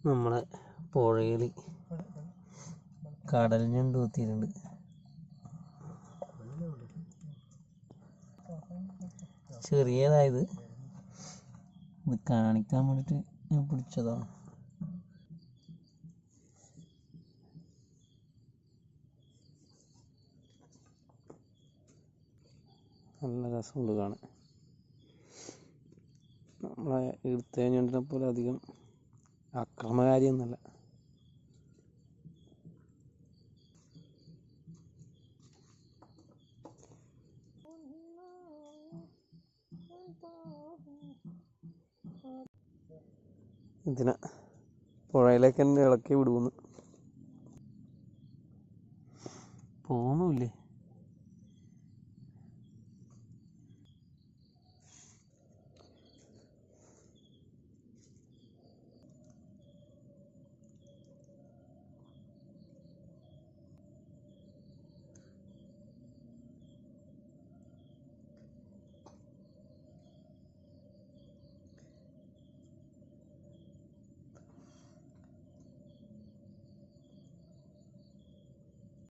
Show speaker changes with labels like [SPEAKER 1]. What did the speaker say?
[SPEAKER 1] നമ്മളെ പുഴയിൽ കടൽ ഞണ്ട് കുത്തിയിട്ടുണ്ട്. ചെറിയതായത് ഇത് കാണിക്കാൻ വേണ്ടിയിട്ട് ഞാൻ പിടിച്ചതാണ്. നല്ല രസമുണ്ട് കാണാൻ. നമ്മളെ എടുത്ത ഞണ്ടിനെ പോലെ അധികം അക്രമകാരിയൊന്നുമല്ല. ഇതിനെ പുഴയിലേക്ക് തന്നെ ഇളക്കി വിടുമെന്ന് തോന്നുന്നില്ലേ.